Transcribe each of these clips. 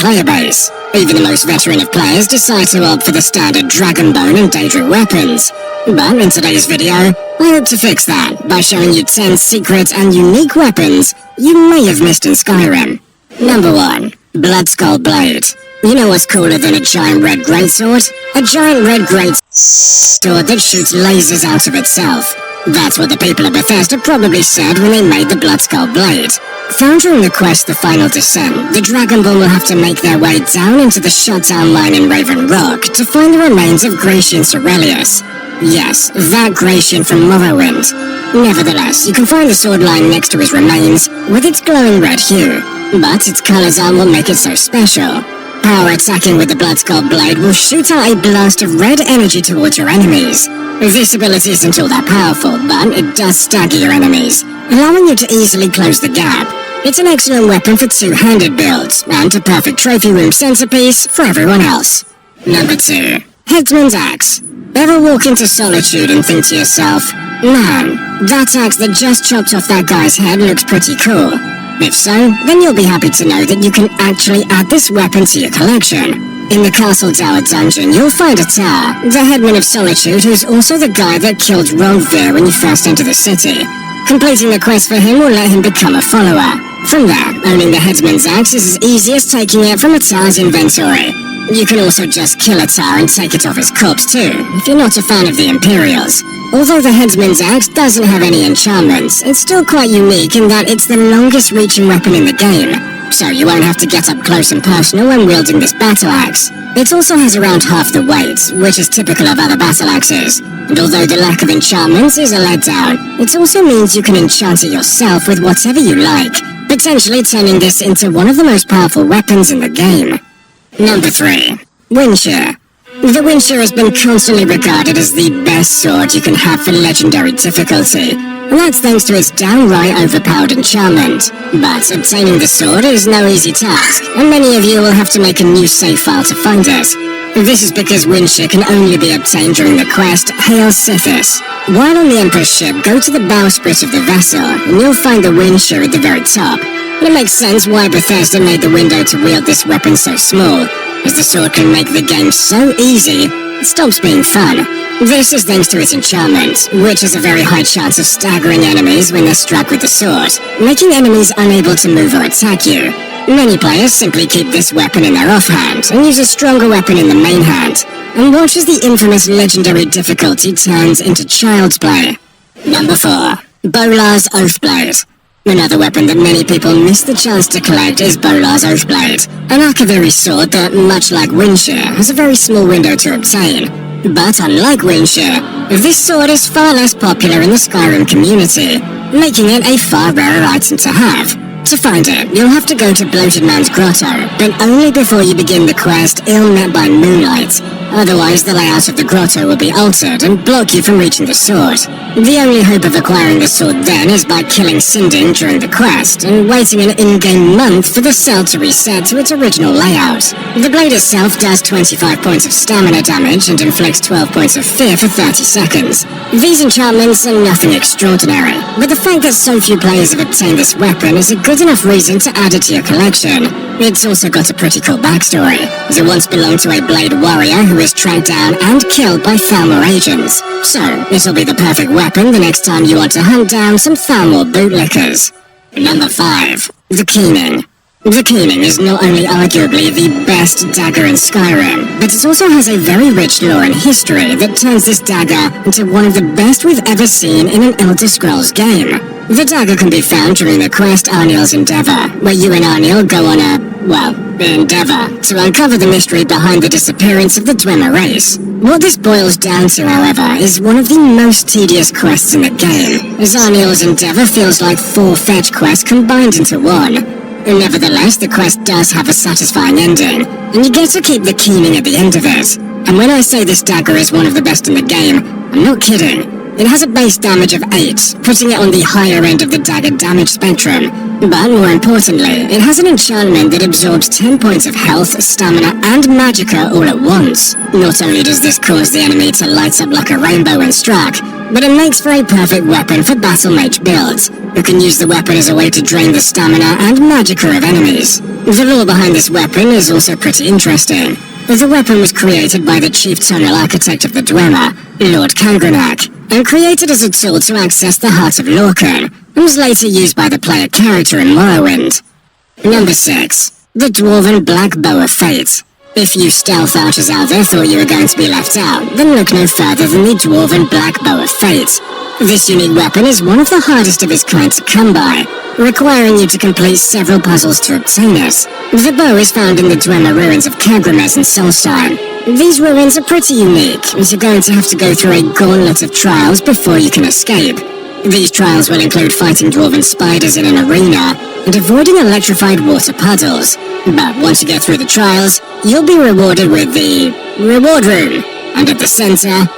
player base. Even the most veteran of players decide to opt for the standard Dragon Bone and Daedra weapons. But in today's video, I hope to fix that by showing you 10 secret and unique weapons you may have missed in Skyrim. Number 1. Bloodskull Blade. You know what's cooler than a giant red greatsword? A giant red greatsword that shoots lasers out of itself. That's what the people of Bethesda probably said when they made the Bloodskull Blade. Found during the quest The Final Descent, the Dragonborn will have to make their way down into the shutdown mine in Raven Rock to find the remains of Gratian Cerelius. Yes, that Gratian from Morrowind. Nevertheless, you can find the sword lying next to his remains with its glowing red hue, but its colors are what make it so special. Power attacking with the Bloodskull Blade will shoot out a blast of red energy towards your enemies. This ability isn't all that powerful, but it does stagger your enemies, allowing you to easily close the gap. It's an excellent weapon for two-handed builds, and a perfect trophy room centerpiece for everyone else. Number 2. Headsman's Axe. Ever walk into Solitude and think to yourself, man, that axe that just chopped off that guy's head looks pretty cool? If so, then you'll be happy to know that you can actually add this weapon to your collection. In the Castle Tower dungeon, you'll find a Tar, the headman of Solitude, who's also the guy that killed Rollveer when you first enter the city. Completing the quest for him will let him become a follower. From there, owning the headsman's axe is as easy as taking it from a Tar's inventory. You can also just kill a Tar and take it off his corpse too, if you're not a fan of the Imperials. Although the headsman's axe doesn't have any enchantments, it's still quite unique in that it's the longest reaching weapon in the game, so you won't have to get up close and personal when wielding this battle axe. It also has around half the weight, which is typical of other battle axes, and although the lack of enchantments is a letdown, it also means you can enchant it yourself with whatever you like, potentially turning this into one of the most powerful weapons in the game. Number 3. Windshear. The Windshear has been constantly regarded as the best sword you can have for legendary difficulty, and that's thanks to its downright overpowered enchantment. But obtaining the sword is no easy task, and many of you will have to make a new save file to find it. This is because Windshear can only be obtained during the quest Hail Sithis. While on the Emperor's ship, go to the bowsprit of the vessel, and you'll find the Windshear at the very top. And it makes sense why Bethesda made the window to wield this weapon so small, as the sword can make the game so easy, it stops being fun. This is thanks to its enchantment, which has a very high chance of staggering enemies when they're struck with the sword, making enemies unable to move or attack you. Many players simply keep this weapon in their offhand, and use a stronger weapon in the main hand, and watch as the infamous legendary difficulty turns into child's play. Number 4. Bolar's Oathblade. Another weapon that many people miss the chance to collect is Bolar's Oathblade, an Akaviri sword that, much like Windshear, has a very small window to obtain. But unlike Windshear, this sword is far less popular in the Skyrim community, making it a far rarer item to have. To find it, you'll have to go to Bloated Man's Grotto, but only before you begin the quest Ill Met by Moonlight. Otherwise, the layout of the grotto will be altered and block you from reaching the sword. The only hope of acquiring the sword then is by killing Sinding during the quest, and waiting an in-game month for the cell to reset to its original layout. The blade itself does 25 points of stamina damage and inflicts 12 points of fear for 30 seconds. These enchantments are nothing extraordinary, but the fact that so few players have obtained this weapon is a good enough reason to add it to your collection. It's also got a pretty cool backstory, as it once belonged to a blade warrior who was tracked down and killed by Thalmor agents. So, this will be the perfect weapon the next time you want to hunt down some Thalmor bootlickers. Number 5. The Keening. The Keening is not only arguably the best dagger in Skyrim, but it also has a very rich lore and history that turns this dagger into one of the best we've ever seen in an Elder Scrolls game. The dagger can be found during the quest Arniel's Endeavor, where you and Arniel go on endeavor to uncover the mystery behind the disappearance of the Dwemer race. What this boils down to, however, is one of the most tedious quests in the game, as Arniel's Endeavor feels like 4 fetch quests combined into one. Nevertheless, the quest does have a satisfying ending, and you get to keep the Keening at the end of it. And when I say this dagger is one of the best in the game, I'm not kidding. It has a base damage of 8, putting it on the higher end of the dagger damage spectrum. But more importantly, it has an enchantment that absorbs 10 points of health, stamina, and magicka all at once. Not only does this cause the enemy to light up like a rainbow when struck, but it makes for a perfect weapon for battle mage builds, who can use the weapon as a way to drain the stamina and magicka of enemies. The lore behind this weapon is also pretty interesting. The weapon was created by the chief tonal architect of the Dwemer, Lord Kangranak, and created as a tool to access the heart of Lorcan, and was later used by the player character in Morrowind. Number 6. The Dwarven Black Bow of Fate. If you stealth archers out there thought you were going to be left out, then look no further than the Dwarven Black Bow of Fate. This unique weapon is one of the hardest of its kind to come by, requiring you to complete several puzzles to obtain it. The bow is found in the Dwemer ruins of Kagramez and Solstein. These ruins are pretty unique, as you're going to have to go through a gauntlet of trials before you can escape. These trials will include fighting dwarven spiders in an arena and avoiding electrified water puddles. But once you get through the trials, you'll be rewarded with the reward room. And at the center,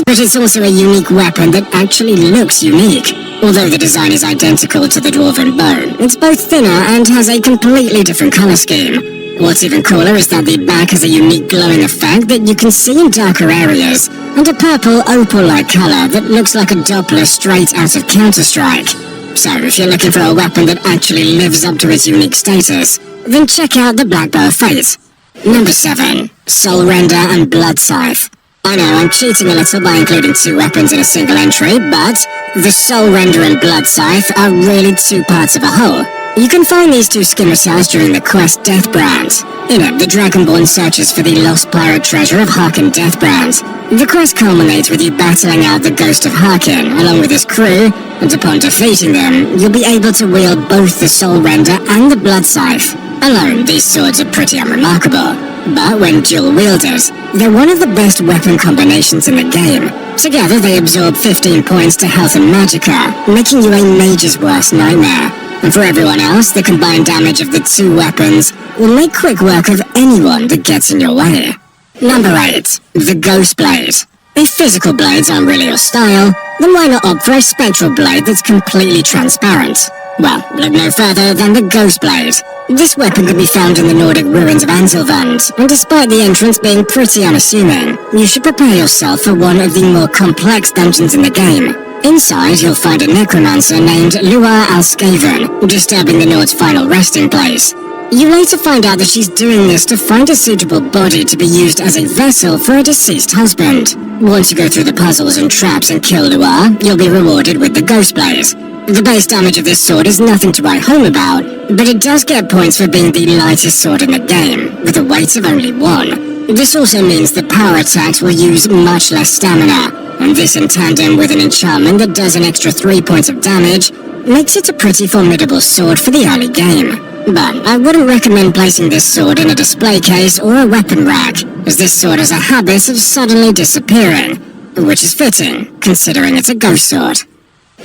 but it's also a unique weapon that actually looks unique. Although the design is identical to the dwarven bow, it's both thinner and has a completely different color scheme. What's even cooler is that the back has a unique glowing effect that you can see in darker areas, and a purple opal-like color that looks like a Doppler straight out of Counter-Strike. So if you're looking for a weapon that actually lives up to its unique status, then check out the Black Bow of Fate. Number 7. Soul Render and Blood Scythe. I know I'm cheating a little by including 2 weapons in a single entry, but the Soul Render and Blood Scythe are really 2 parts of a whole. You can find these 2 scimitars during the quest Deathbrand. In it, the Dragonborn searches for the lost pirate treasure of Harkin Deathbrand. The quest culminates with you battling out the ghost of Harkin, along with his crew, and upon defeating them, you'll be able to wield both the Soul Render and the Blood Scythe. Alone, these swords are pretty unremarkable, but when dual-wielded, they're one of the best weapon combinations in the game. Together, they absorb 15 points to health and magicka, making you a mage's worst nightmare. And for everyone else, the combined damage of the 2 weapons will make quick work of anyone that gets in your way. Number 8. The Ghost Blade. If physical blades aren't really your style, then why not opt for a spectral blade that's completely transparent? Well, look no further than the Ghost Blade. This weapon can be found in the Nordic ruins of Ansilvand, and despite the entrance being pretty unassuming, you should prepare yourself for one of the more complex dungeons in the game. Inside, you'll find a necromancer named Luar Alskaven, disturbing the Nord's final resting place. You later find out that she's doing this to find a suitable body to be used as a vessel for a deceased husband. Once you go through the puzzles and traps and kill Luar, you'll be rewarded with the Ghost Blade. The base damage of this sword is nothing to write home about, but it does get points for being the lightest sword in the game, with a weight of only 1. This also means that power attacks will use much less stamina, and this in tandem with an enchantment that does an extra 3 points of damage, makes it a pretty formidable sword for the early game. But I wouldn't recommend placing this sword in a display case or a weapon rack, as this sword has a habit of suddenly disappearing, which is fitting, considering it's a ghost sword.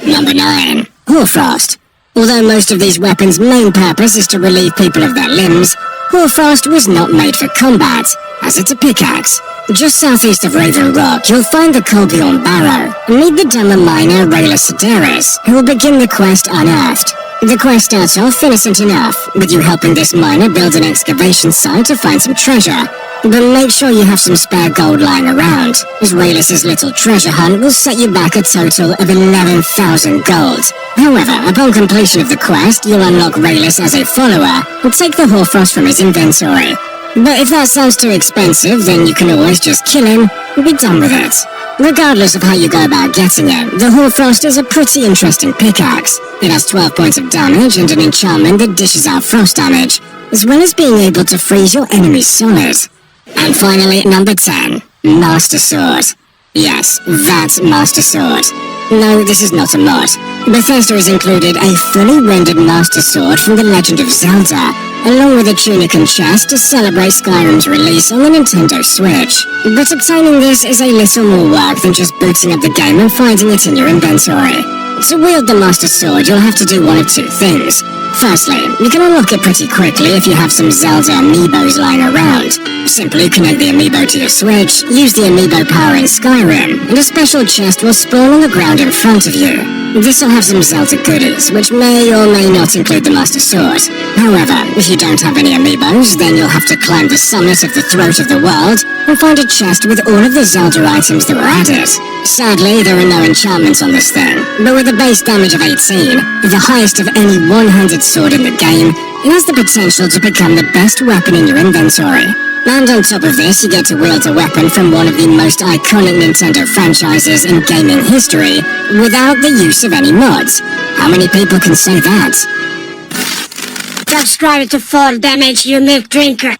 Number 9. Hoarfrost. Although most of these weapons' main purpose is to relieve people of their limbs, Hoarfrost was not made for combat, as it's a pickaxe. Just southeast of Raven Rock, you'll find the Colbjorn Barrow, and meet the dumber miner Rayla Sedaris, who will begin the quest Unearthed. The quest starts off innocent enough, with you helping this miner build an excavation site to find some treasure. But make sure you have some spare gold lying around, as Rayla's little treasure hunt will set you back a total of 11,000 gold. However, upon completion of the quest, you'll unlock Raylas as a follower, and take the Hoarfrost from his inventory. But if that sounds too expensive, then you can always just kill him and be done with it. Regardless of how you go about getting it, the Hoarfrost is a pretty interesting pickaxe. It has 12 points of damage and an enchantment that dishes out frost damage, as well as being able to freeze your enemies solid. And finally, number 10. Master Sword. Yes, that Master Sword. No, this is not a mod. Bethesda has included a fully rendered Master Sword from The Legend of Zelda, along with a tunic and chest to celebrate Skyrim's release on the Nintendo Switch. But obtaining this is a little more work than just booting up the game and finding it in your inventory. To wield the Master Sword, you'll have to do one of 2 things. Firstly, you can unlock it pretty quickly if you have some Zelda amiibos lying around. Simply connect the amiibo to your Switch, use the amiibo power in Skyrim, and a special chest will spawn on the ground in front of you. This'll have some Zelda goodies, which may or may not include the Master Sword. However, if you don't have any amiibos, then you'll have to climb the summit of the throat of the world and find a chest with all of the Zelda items that were added. Sadly, there are no enchantments on this thing, but with a base damage of 18, the highest of any 100 sword in the game, it has the potential to become the best weapon in your inventory. And on top of this, you get to wield a weapon from one of the most iconic Nintendo franchises in gaming history without the use of any mods. How many people can say that? Subscribe to Fall Damage, you milk drinker.